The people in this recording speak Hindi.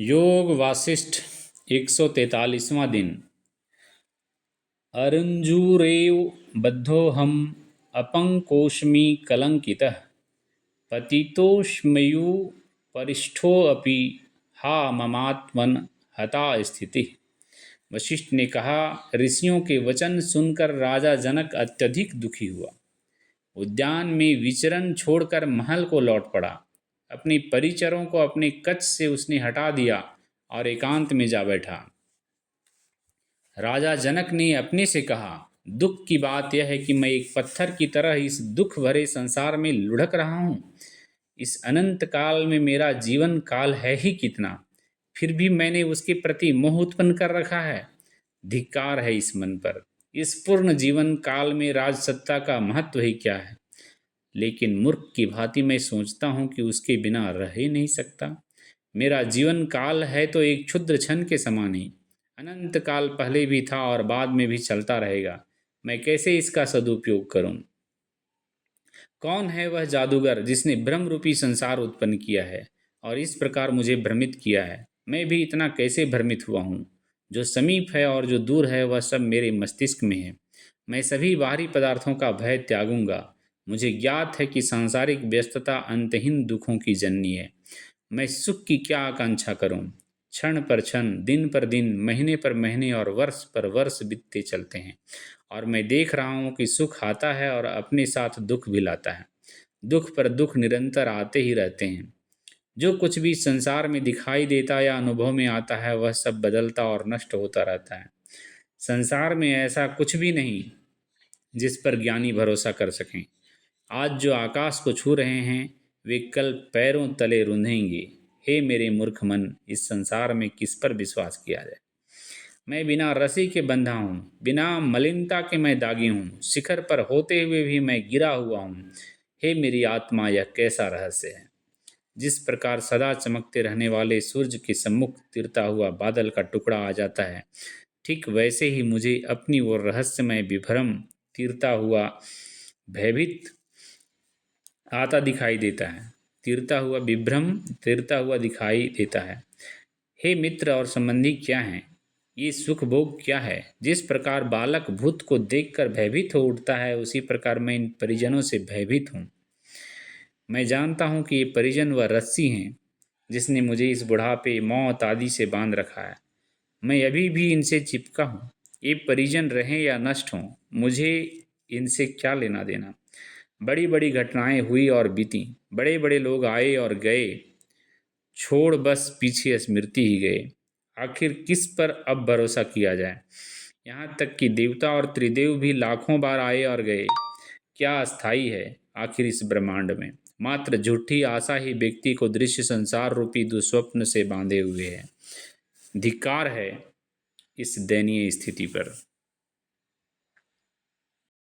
योग वासिष्ठ 143वां दिन। अरुञ्जूरेव बद्धोऽहम् अपङ्कोऽस्मि कलङ्कितः पतितोऽस्म्युपरिष्ठोऽपि हा ममात्मन् हता स्थितिः। वशिष्ठ ने कहा, ऋषियों के वचन सुनकर राजा जनक अत्यधिक दुखी हुआ। उद्यान में विचरण छोड़कर महल को लौट पड़ा। अपने परिचरों को अपने कक्ष से उसने हटा दिया और एकांत में जा बैठा। राजा जनक ने अपने से कहा, दुख की बात यह है कि मैं एक पत्थर की तरह इस दुख भरे संसार में लुढ़क रहा हूँ। इस अनंत काल में मेरा जीवन काल है ही कितना, फिर भी मैंने उसके प्रति मोह उत्पन्न कर रखा है। धिक्कार है इस मन पर। इस पूर्ण जीवन काल में राज सत्ता का महत्व ही क्या है। लेकिन मूर्ख की भांति मैं सोचता हूँ कि उसके बिना रह ही नहीं सकता। मेरा जीवन काल है तो एक क्षुद्र क्षण के समान ही, अनंत काल पहले भी था और बाद में भी चलता रहेगा। मैं कैसे इसका सदुपयोग करूं? कौन है वह जादूगर जिसने ब्रह्म रूपी संसार उत्पन्न किया है और इस प्रकार मुझे भ्रमित किया है? मैं भी इतना कैसे भ्रमित हुआ हूँ? जो समीप है और जो दूर है वह सब मेरे मस्तिष्क में है। मैं सभी बाहरी पदार्थों का भय त्यागूंगा। मुझे ज्ञात है कि सांसारिक व्यस्तता अंतहीन दुखों की जननी है। मैं सुख की क्या आकांक्षा करूं? क्षण पर क्षण, दिन पर दिन, महीने पर महीने और वर्ष पर वर्ष बीतते चलते हैं और मैं देख रहा हूं कि सुख आता है और अपने साथ दुख भी लाता है। दुख पर दुख निरंतर आते ही रहते हैं। जो कुछ भी संसार में दिखाई देता या अनुभव में आता है वह सब बदलता और नष्ट होता रहता है। संसार में ऐसा कुछ भी नहीं जिस पर ज्ञानी भरोसा कर सकें। आज जो आकाश को छू रहे हैं वे कल पैरों तले रूंधेंगे। हे मेरे मूर्ख मन, इस संसार में किस पर विश्वास किया जाए? मैं बिना रस्सी के बंधा हूँ, बिना मलिनता के मैं दागी हूँ, शिखर पर होते हुए भी मैं गिरा हुआ हूँ। हे मेरी आत्मा, यह कैसा रहस्य है? जिस प्रकार सदा चमकते रहने वाले सूर्य के सम्मुख तिरता हुआ बादल का टुकड़ा आ जाता है, ठीक वैसे ही मुझे अपनी ओर रहस्यमय विभ्रम तिरता हुआ भयभीत आता दिखाई देता है। तिरता हुआ दिखाई देता है। हे मित्र और संबंधी, क्या हैं ये सुख भोग? क्या है? जिस प्रकार बालक भूत को देखकर भयभीत हो उठता है, उसी प्रकार मैं इन परिजनों से भयभीत हूँ। मैं जानता हूँ कि ये परिजन वह रस्सी हैं जिसने मुझे इस बुढ़ापे, मौत आदि से बांध रखा है। मैं अभी भी इनसे चिपका हूँ। ये परिजन रहें या नष्ट हों, मुझे इनसे क्या लेना देना। बड़ी बड़ी घटनाएं हुई और बीती, बड़े बड़े लोग आए और गए, छोड़ बस पीछे स्मृति ही गए। आखिर किस पर अब भरोसा किया जाए? यहाँ तक कि देवता और त्रिदेव भी लाखों बार आए और गए। क्या अस्थाई है आखिर इस ब्रह्मांड में? मात्र झूठी आशा ही व्यक्ति को दृश्य संसार रूपी दुस्वप्न से बांधे हुए है। धिक्कार है इस दयनीय स्थिति पर।